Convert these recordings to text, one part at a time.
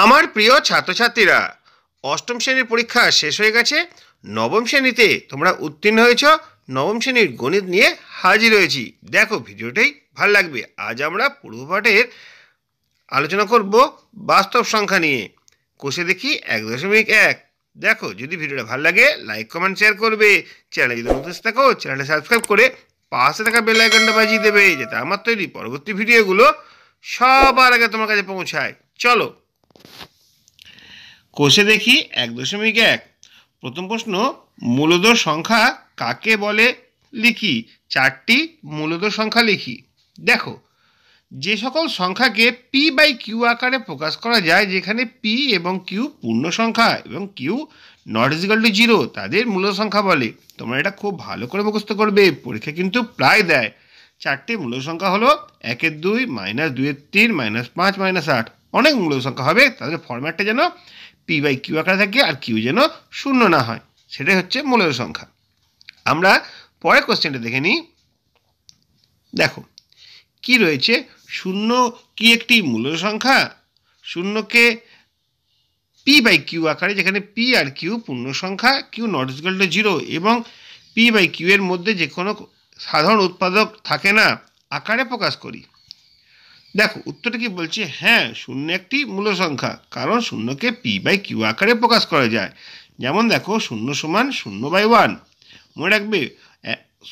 আমার প্রিয় ছাত্রছাত্রীরা, অষ্টম শ্রেণীর পরীক্ষা শেষ হয়ে গেছে। নবম শ্রেণীতে তোমরা উত্তীর্ণ হয়েছ। নবম শ্রেণীর গণিত নিয়ে হাজির হয়েছি। দেখো, ভিডিওটাই ভাল লাগবে। আজ আমরা পূর্বপাঠের আলোচনা করব বাস্তব সংখ্যা নিয়ে। কোষে দেখি 1.1। দেখো, যদি ভিডিওটা ভালো লাগে লাইক কমেন্ট শেয়ার করবে। চ্যানেলে যদি নতুন থাকো চ্যানেলটা সাবস্ক্রাইব করে পাশে থাকা বেল আইকনটা বাজিয়ে দেবে, যাতে আমার তৈরি পরবর্তী ভিডিওগুলো সবার আগে তোমার কাছে পৌঁছায়। চলো, কোষে দেখি 1.1। প্রথম প্রশ্ন, মূলদ সংখ্যা কাকে বলে লিখি। 4টি মূলদ সংখ্যা লিখি। দেখো, যে সকল সংখ্যাকে পি বাই কিউ আকারে প্রকাশ করা যায়, যেখানে পি এবং কিউ পূর্ণ সংখ্যা এবং কিউ নট ইজিক্যাল টু 0, তাদের মূলদ সংখ্যা বলে। তোমরা এটা খুব ভালো করে মুখস্থ করবে, পরীক্ষা কিন্তু প্রায় দেয়। 4টি মূলদ সংখ্যা হলো 1-এর 2, -2-এর 3, -5, -8। অনেক মূলদ সংখ্যা হবে, তাদের ফরম্যাটটা যেন পি বাই কিউ আকারে থাকে আর কিউ যেন শূন্য না হয়, সেটাই হচ্ছে মূলদ সংখ্যা। আমরা পরের কোশ্চেনটা দেখে নিই। দেখো কি রয়েছে, শূন্য কি একটি মূলদ সংখ্যা? শূন্যকে পি বাই কিউ আকারে, যেখানে পি আর কিউ পূর্ণ সংখ্যা, কিউ নট ইকুয়াল টু 0 এবং পি বাই কিউ এর মধ্যে যে কোনো সাধারণ উৎপাদক থাকে না, আকারে প্রকাশ করি। দেখো উত্তরটা কি বলছে, হ্যাঁ, শূন্য একটি মূলদ সংখ্যা, কারণ শূন্যকে পি বাই কিউ আকারে প্রকাশ করা যায়। যেমন দেখো, 0 সমান 0/1। মনে রাখবে,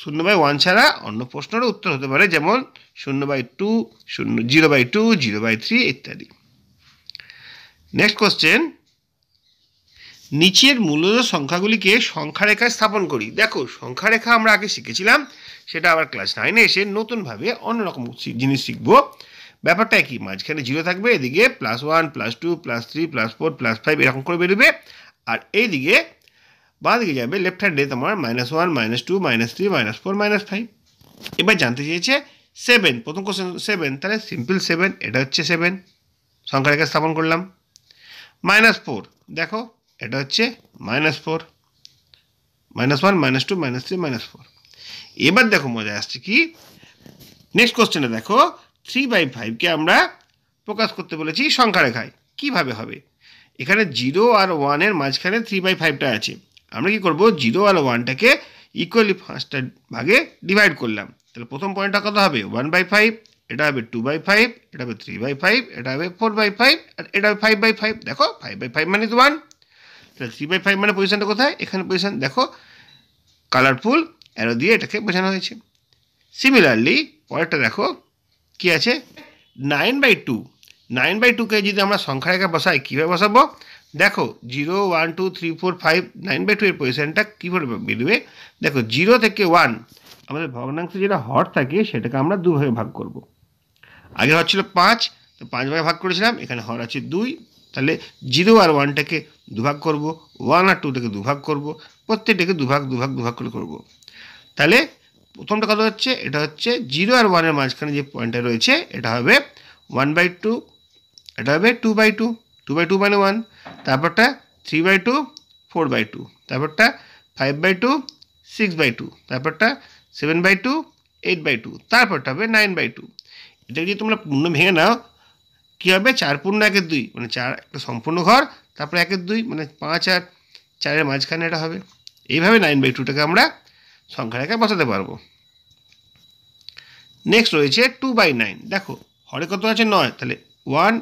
0/1 ছাড়া অন্য প্রশ্নের উত্তর হতে পারে, যেমন 0/2, 0/2, 0/3 ইত্যাদি। নেক্সট কোশ্চেন, নিচের মূলদ সংখ্যাগুলিকে সংখ্যারেখায় স্থাপন করি। দেখো, সংখ্যারেখা আমরা আগে শিখেছিলাম, সেটা আবার ক্লাস 9-এ এসে নতুনভাবে অন্যরকম জিনিস শিখবো। ব্যাপারটা কি, মাঝখানে 0 থাকবে, এদিকে +1, +2, +3, +4, +5 এরকম করে বেরোবে, আর এইদিকে বাঁ দিকে যাবে লেফট হ্যান্ডে তোমার -1, -2, -3, -4, -5। এবার জানতে চেয়েছে 7, প্রথম কোশ্চেন 7, তাহলে সিম্পল 7, এটা হচ্ছে 7, সংখ্যারেখা স্থাপন করলাম। -4, দেখো এটা হচ্ছে -4, -1, -2, -3, -4। এবার দেখো মজা আসছে কি, নেক্সট কোশ্চেনে দেখো 3/5কে আমরা প্রকাশ করতে বলেছি সংখ্যারেখায়। কিভাবে হবে? এখানে 0 আর 1 এর মাঝখানে 3/5টা আছে। আমরা কি করব, 0 আর 1টাকে ইকুয়ালি 5টা ভাগে ডিভাইড করলাম। তাহলে প্রথম পয়েন্টটা কত হবে, 1/5, এটা হবে 2/5, এটা হবে 3/5, এটা হবে 4/5, আর এটা হবে 5/5। দেখো 5/5 মানে 1, তাহলে 3/5 মানে পজিশনটা কোথায়, এখানে পজিশন। দেখো কালারফুল অ্যারো দিয়ে এটাকে বোঝানো হয়েছে। সিমিলারলি পরেরটা দেখো কি আছে, 9/2। 9/2কে যদি আমরা সংখ্যারেখা বসাই, কীভাবে বসাবো? দেখো 0, 1, 2, 3, 4, 5, 9/2 এর পজিশনটা কীভাবে বেরোবে? দেখো 0 থেকে 1, আমাদের ভগ্নাংশে যেটা হর থাকে সেটাকে আমরা দুভাগে ভাগ করব। আগে হর ছিল 5, তো 5 ভাগে ভাগ করেছিলাম, এখানে হর আছে 2, তাহলে 0 আর 1টাকে দুভাগ করব, 1 আর 2টাকে দুভাগ করব, প্রত্যেকটাকে দুভাগ করে করব। তাহলে প্রথমটা কত হচ্ছে, এটা হচ্ছে 0 আর 1 এর মাঝখানে যে পয়েন্টটা রয়েছে, এটা হবে 1/2, এটা হবে 2/2, 2/2 মানে 1, তারপরটা 3/2, 4/2, তারপরটা 5/2, 6/2, তারপরটা 7/2, 8/2, তারপরটা হবে 9/2। এটা যদি তোমরা পূর্ণ ভেঙে নাও, কী হবে, 4 পূর্ণ 1-এর 2, মানে 4 একটা সম্পূর্ণ ঘর, তারপরে 1-এর 2 মানে 5 আর 4-এর মাঝখানে এটা হবে। এইভাবে 9/2টাকে আমরা সংখ্যারেখায় বসাতে পারবো। নেক্সট রয়েছে 2/9। দেখো হরে কত আছে, 9, তাহলে 1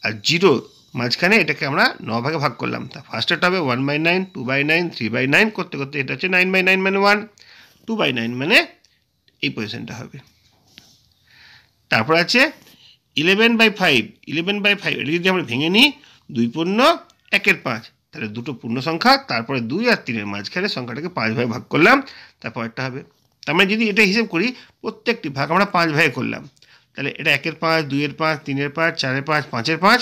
আর 0 মাঝখানে এটাকে আমরা 9 ভাগে ভাগ করলাম। তা ফার্স্টেরটা হবে 1/9, 2/9, 3/9 করতে করতে এটা হচ্ছে 9/9 মানে 1, 2/9 মানে এই পজিশনটা হবে। তারপর আছে 11/5। 11/5 এটা যদি আমরা ভেঙে নিই, 2 পূর্ণ 1-এর 5, তাহলে দুটো পূর্ণ সংখ্যা, তারপরে 2 আর 3-এর মাঝখানে সংখ্যাটাকে 5 ভাগে ভাগ করলাম, তারপরটা হবে। তার মানে যদি এটা হিসেব করি, প্রত্যেকটি ভাগ আমরা 5 ভাগে করলাম, তাহলে এটা 1-এর 5, 2-এর 5, 3-এর 5, 4-এর 5, 5-এর 5,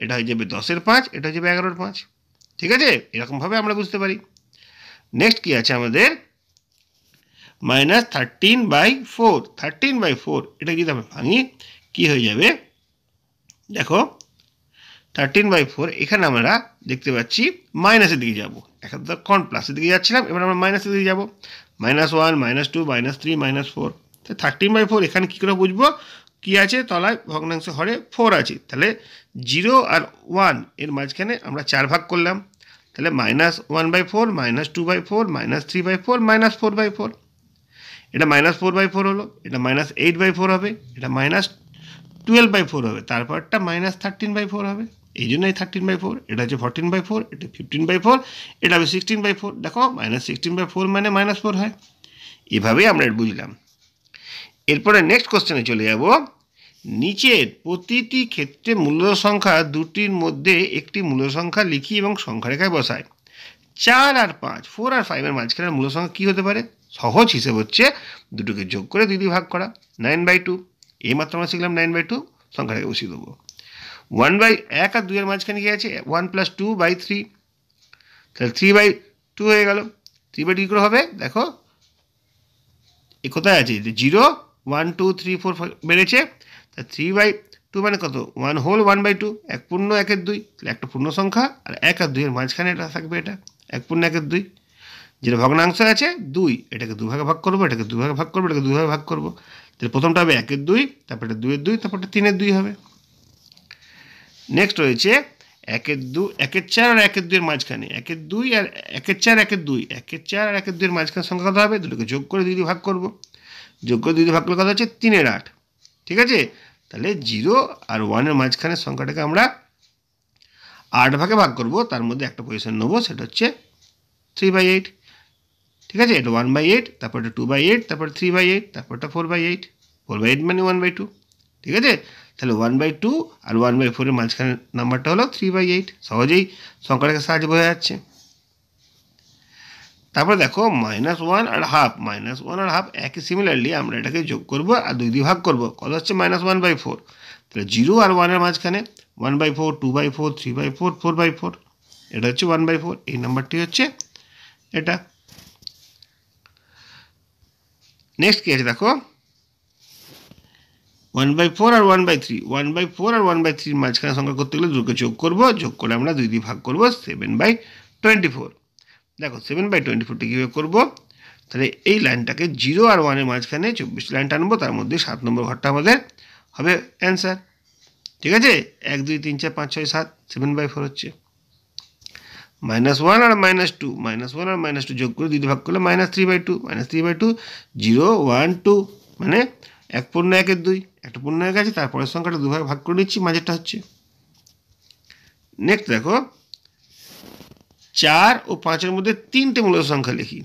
এটা হয়ে যাবে 10-এর 5, এটা হয়ে যাবে 11-এর 5। ঠিক আছে, এরকমভাবে আমরা বুঝতে পারি। নেক্সট কি আছে আমাদের, -13/4। 13/4 এটা যদি আমরা ভাঙি, কি হয়ে যাবে, দেখো 13/4, এখানে আমরা দেখতে পাচ্ছি মাইনাসের দিকে যাব। এখন প্লাসের দিকে যাচ্ছিলাম, এবার আমরা মাইনাসের দিকে যাব, -1, -2, -3, -4। তো 13/4 এখানে কী করে বুঝবো, কি আছে তলায় ভগ্নাংশ হরে 4 আছে, তাহলে 0 আর 1 এর মাঝখানে আমরা 4 ভাগ করলাম, তাহলে -1/4 -2/4 -3/4 -4/4, এটা -4/4 হলো, এটা -8/4 হবে, এটা -12/4 হবে, তারপরটা -13/4 হবে, এই জন্য এই 13/4, এটা হচ্ছে 14/4, এটা 15/4, এটা হবে 16/4। দেখো -16/4 মানে -4 হয়। এভাবেই আমরা এটা বুঝলাম। এরপরে নেক্সট কোশ্চেনে চলে যাব। নিচের প্রতিটি ক্ষেত্রে মূল সংখ্যা দুটির মধ্যে একটি মূল সংখ্যা লিখি এবং সংখ্যারেখায় বসায়। 4 আর 5, 4 আর 5 এর মাঝখানে মূল সংখ্যা কী হতে পারে? সহজ হিসেব হচ্ছে দুটোকে যোগ করে 2 দিয়ে ভাগ করা, 9/2। এইমাত্র আমরা শিখলাম 9/2, সংখ্যাটাকে বসিয়ে দেবো। 1 আর 2 এর মাঝখানে কি আছে? 1 + 2/3, তাহলে 3/2 হয়ে গেল। 3/2 কী করে হবে? দেখো এ কোথায় আছে? 0 1 2 3 4 বেড়েছে, তা 3/2 মানে কত? 1 হোল 1/2, 1 পূর্ণ 1/2, তাহলে একটা পূর্ণ সংখ্যা, আর 1 আর 2 এর মাঝখানে এটা থাকবে, এটা 1 পূর্ণ 1/2, যেটা ভগ্নাংশ আছে 2, এটাকে 2 ভাগে ভাগ করবো, এটাকে 2 ভাগে ভাগ করবো, এটাকে 2 ভাগে ভাগ করবো, তাহলে প্রথমটা হবে 1/2, তারপরে 2/2, তারপরটা 3/2 হবে। নেক্সট রয়েছে 1/4 আর 1/2 এর মাঝখানে, 1/2 আর 1/4, 1/2, 1/4 আর 1/2 এর মাঝখানে সংখ্যা কত হবে? দুটোকে যোগ করে 2 দিয়ে ভাগ করবো, যোগ করে 2 দিয়ে ভাগ করলে কত হচ্ছে? 3/8, ঠিক আছে? তাহলে 0 আর 1 এর মাঝখানে সংখ্যাটাকে আমরা 8 ভাগে ভাগ করবো, তার মধ্যে একটা পজিশন নেবো, সেটা হচ্ছে 3/8, ঠিক আছে? এটা 1/8, তারপর এটা 2/8, তারপর 3/8, তারপরটা 4/8, 4/8 মানে 1/2, ঠিক আছে? তাহলে 1/2 আর 1/4 এর মাঝখানে নাম্বারটা হলো 3/8, সহজেই সংখ্যাটাকে সাহায্যে বোঝা যাচ্ছে। তারপরে দেখো -1 আর হাফ, -1 আর হাফ একই সিমিলারলি আমরা এটাকে যোগ করবো আর 2 দিয়ে ভাগ করবো, কত হচ্ছে? -1/4, তাহলে 0 আর 1 এর মাঝখানে 1/4, 2/4, 3/4, 4/4, এটা হচ্ছে 1/4, এই নাম্বারটি হচ্ছে এটা। নেক্সট কি আছে দেখো, 1/4 আর 1/3, 1/4 আর 1/3 মাঝখানে সংখ্যা করতে গেলে দুটোকে যোগ করবো, যোগ করে আমরা 2 দিয়ে ভাগ করবো, 7/24। দেখো 7/24টা কীভাবে করবো? তাহলে এই লাইনটাকে 0 আর 1 এর মাঝখানে 24 লাইন টানবো, তার মধ্যে 7 নম্বর ঘরটা আমাদের হবে অ্যান্সার, ঠিক আছে? 1 2 3 4 5 6 7, 7/4 হচ্ছে। -1 আর -2, -1 আর -2 যোগ করে 2 দিয়ে ভাগ করলে -3/2, -3/2, 0 1 2 মানে 1 পূর্ণ 1/2, একটা পূর্ণ হয়ে গেছে, তারপরের সংখ্যাটা 2 ভাগে ভাগ করে নিচ্ছি, মাঝেরটা হচ্ছে। নেক্সট দেখো 4 ও 5 এর মধ্যে 3টে মূল সংখ্যা লিখি,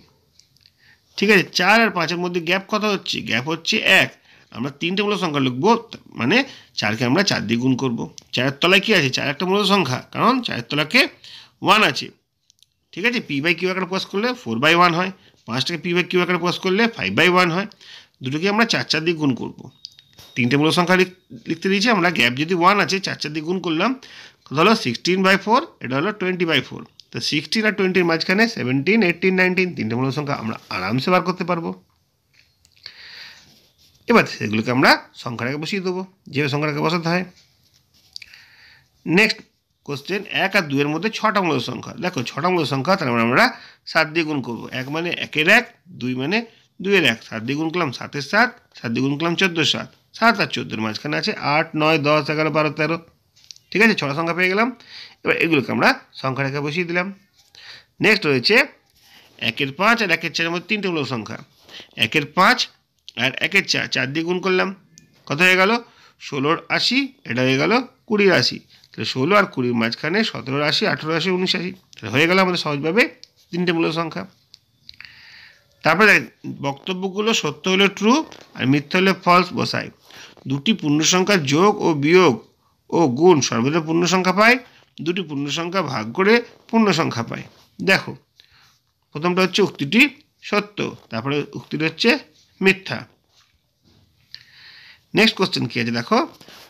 ঠিক আছে? 4 আর 5 এর মধ্যে গ্যাপ কত হচ্ছে? গ্যাপ হচ্ছে 1, আমরা 3টে মূল সংখ্যা লিখবো, মানে 4কে আমরা 4 দিয়ে গুণ করবো। 4-এর তলায় কি আছে? 4 একটা মূল সংখ্যা, কারণ 4-এর তলাকে 1 আছে, ঠিক আছে? p/q আকারে প্রকাশ করলে 4/1 হয়, 5টাকে p/q আকারে প্রকাশ করলে 5/1 হয়, দুটোকে আমরা 4 4 দিয়ে গুণ করবো। 3টে মূল সংখ্যা লিখতে দিয়েছি আমরা, গ্যাপ যদি 1 আছে, 4 4 দিয়ে গুণ করলাম, কত হলো? 16/4, এটা হলো 20/4, তো 16 আর 20 এর মাঝখানে 17 18 19 3টে মূল সংখ্যা আমরা আরামসে বার করতে পারবো। এবার সেগুলোকে আমরা সংখ্যাটাকে বসিয়ে দেবো, যেভাবে সংখ্যাটাকে বসাতে হয়। নেক্সট কোশ্চেন, 1 আর 2 এর মধ্যে 6টা মূল সংখ্যা। দেখো 6টা মূল সংখ্যা, তার মানে আমরা 7 দিয়ে গুণ করবো। 1 মানে 1-এর 1, 2 মানে 2-এর 1, 7 দিয়ে গুণ করলাম 7-এর 7, 7 দিয়ে গুণ করলাম 14-এর 7, 7 আর 14-এর মাঝখানে আছে 8 9 10 11 12 13, ঠিক আছে? 6টা সংখ্যা পেয়ে গেলাম। এবার এগুলোকে আমরা সংখ্যাটাকে বসিয়ে দিলাম। নেক্সট রয়েছে 1-এর 5 আর 1-এর 4 এর মধ্যে 3টে মূল সংখ্যা। 1-এর 5 আর 1-এর 4, 4 দিয়ে গুণ করলাম, কত হয়ে গেল? 16-র 80, এটা হয়ে গেল 20-র 80, তাহলে 16 আর 20-র মাঝখানে 17-র 80, 18-র 80, 19-র 80, তাহলে হয়ে গেল আমাদের সহজভাবে 3টে মূল সংখ্যা। তারপরে বক্তব্যগুলো সত্য হলে ট্রু আর মিথ্যা হলে ফলস বসায়। দুটি পূর্ণ সংখ্যার যোগ ও বিয়োগ ও গুণ সর্বদা পূর্ণ সংখ্যা পায়, দুটি পূর্ণ সংখ্যা ভাগ করে পূর্ণ সংখ্যা পায়। দেখো প্রথমটা হচ্ছে উক্তিটি সত্য, তারপরে উক্তিটি হচ্ছে মিথ্যা। নেক্সট কোশ্চেন কি আছে দেখো,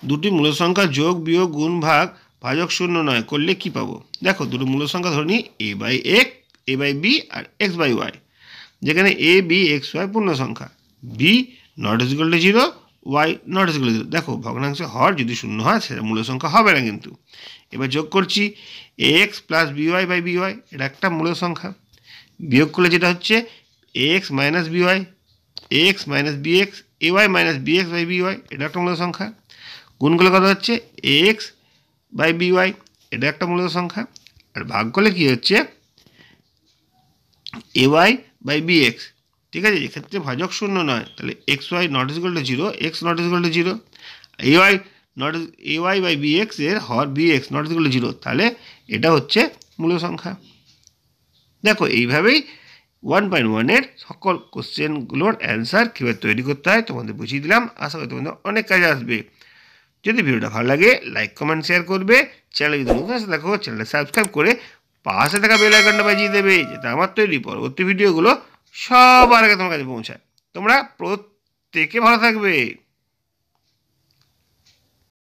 দুটি মূল সংখ্যা যোগ বিয়োগ গুণ ভাগ ভাজক শূন্য নয় করলে কি পাবো? দেখো দুটো মূল সংখ্যা ধরে নিই a/b আর x/y, যেখানে a b x y পূর্ণ সংখ্যা, b ≠ 0, y ≠ 0। দেখো ভগ্নাংশে হর যদি শূন্য হয় সেটা মূল সংখ্যা হবে না কিন্তু। এবার যোগ করছি ax + by/by, এটা একটা মূল সংখ্যা, বিয়োগ করলে যেটা হচ্ছে ax - by, ax - bx ay minus bx by by, এটা একটা মূলদ সংখ্যা। গুণ করলে কত হচ্ছে ax বাই by, এটা একটা মূলদ সংখ্যা। আর ভাগ করলে কি হচ্ছে ay বাই bx। ঠিক আছে, এক্ষেত্রে ভাজক শূন্য নয়, তাহলে X Y not is equal to zero, X not is equal to zero. ay by bx এর হর bx not is equal to zero, তাহলে এটা হচ্ছে মূল সংখ্যা। দেখো এইভাবেই 1.1 সকল কোশ্চেনগুলোর অ্যান্সার কীভাবে তৈরি করতে হয় তোমাদের বুঝিয়ে দিলাম। আশা করি তোমাদের অনেক কাজে আসবে। যদি ভিডিওটা ভালো লাগে লাইক কমেন্ট শেয়ার করবে। চ্যানেলে যদি নতুন আসে দেখো চ্যানেলটা সাবস্ক্রাইব করে পাশে থাকা বেল আইকনটা বাজিয়ে দেবে, যাতে আমার তৈরি পরবর্তী ভিডিওগুলো সবার আগে তোমার কাছে পৌঁছায়। তোমরা প্রত্যেকে ভালো থাকবে।